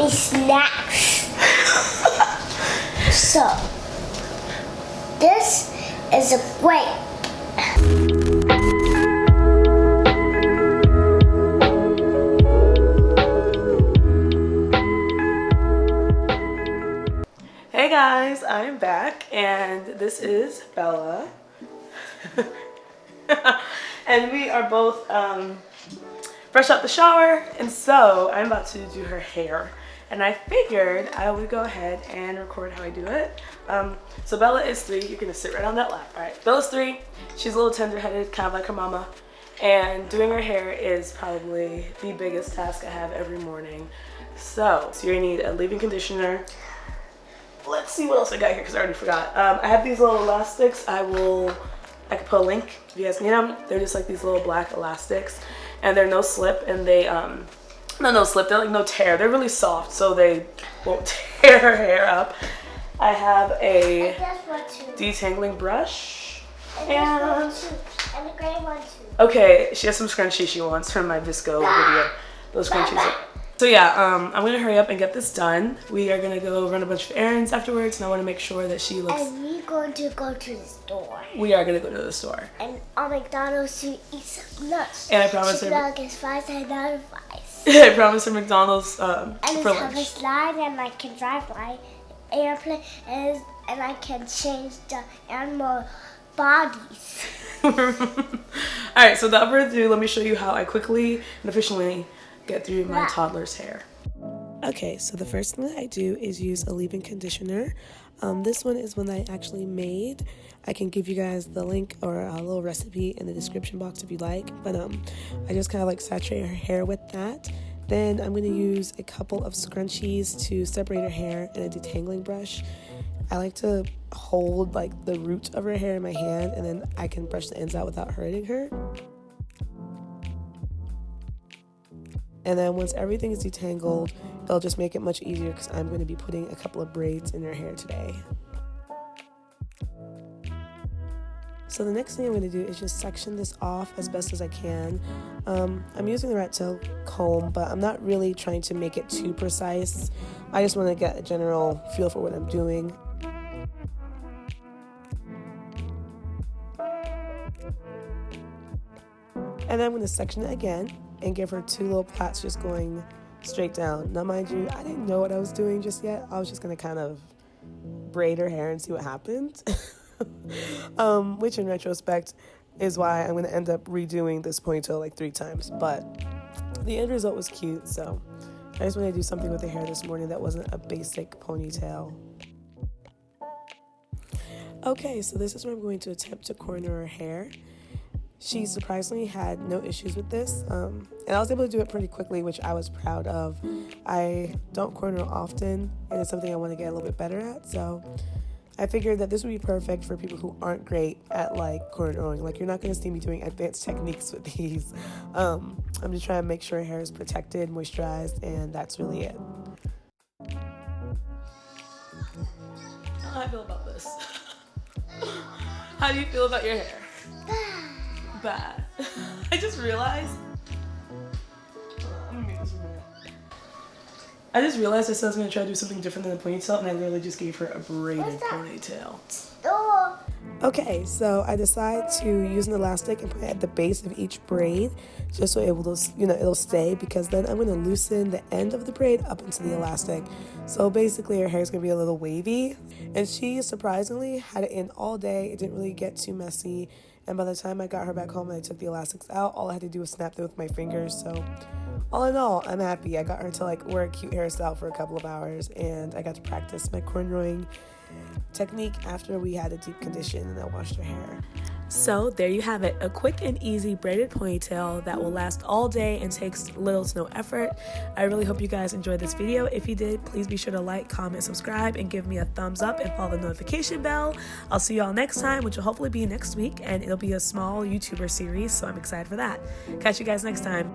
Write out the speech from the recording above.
me snacks. So, this is a braid. Hey guys, I'm back and this is Bella. And we are both fresh out the shower, and so I'm about to do her hair. And I figured I would go ahead and record how I do it. So Bella is 3. You're gonna sit right on that lap. All right, Bella's 3. She's a little tender-headed, kind of like her mama. And doing her hair is probably the biggest task I have every morning. So you're gonna need a leave-in conditioner. Let's see what else I got here because I already forgot. I have these little elastics. I can put a link if you guys need them. They're just like these little black elastics, and they're no slip, and they no slip. They're like no tear. They're really soft, so they won't tear her hair up. I have a detangling brush and the gray one too. Okay, she has some scrunchies she wants from my Visco video. Those scrunchies. So yeah, I'm gonna hurry up and get this done. We are gonna go run a bunch of errands afterwards, and I want to make sure that she looks. And we're going to go to the store. We are gonna go to the store. And on McDonald's to eat some lunch. And I promise her. Nuggets, fries, and other fries. I promise her McDonald's and for lunch. have a slide, and I can drive by airplane, and I can change the animal bodies. Alright, so without further ado, let me show you how I quickly and efficiently get through my toddler's hair. Okay, so the first thing that I do is use a leave-in conditioner. This one is one that I actually made. I can give you guys the link or a little recipe in the description box if you like. But I just kind of like saturate her hair with that. Then I'm going to use a couple of scrunchies to separate her hair and a detangling brush. I like to hold like the root of her hair in my hand, and then I can brush the ends out without hurting her. And then once everything is detangled, it'll just make it much easier because I'm going to be putting a couple of braids in her hair today. So the next thing I'm going to do is just section this off as best as I can. I'm using the rat tail comb, but I'm not really trying to make it too precise. I just want to get a general feel for what I'm doing. And then I'm going to section it again and give her 2 little plaits just going straight down. Now mind you, I didn't know what I was doing just yet. I was just going to kind of braid her hair and see what happened. Which in retrospect is why I'm going to end up redoing this ponytail like 3 times. But the end result was cute, so I just wanted to do something with the hair this morning that wasn't a basic ponytail. Okay, so this is where I'm going to attempt to corner her hair. She surprisingly had no issues with this, and I was able to do it pretty quickly, which I was proud of. I don't corner often, and it's something I want to get a little bit better at, so I figured that this would be perfect for people who aren't great at like cornrowing. Like, you're not going to see me doing advanced techniques with these. I'm just trying to make sure her hair is protected, moisturized, and that's really it. How do I feel about this? How do you feel about your hair? Bad. I just realized. Let me make this a minute. I just realized I said I was going to try to do something different than a ponytail, and I literally just gave her a braided ponytail. Okay, so I decided to use an elastic and put it at the base of each braid, just so it'll stay, because then I'm going to loosen the end of the braid up into the elastic. So basically her hair is going to be a little wavy, and she surprisingly had it in all day. It didn't really get too messy, and by the time I got her back home and I took the elastics out, all I had to do was snap them with my fingers. So all in all, I'm happy. I got her to like wear a cute hairstyle for a couple of hours, and I got to practice my cornrowing technique after we had a deep condition and I washed her hair. So there you have it, a quick and easy braided ponytail that will last all day and takes little to no effort. I really hope you guys enjoyed this video. If you did, please be sure to like, comment, subscribe, and give me a thumbs up and follow the notification bell. I'll see y'all next time, which will hopefully be next week, and it'll be a small YouTuber series, so I'm excited for that. Catch you guys next time.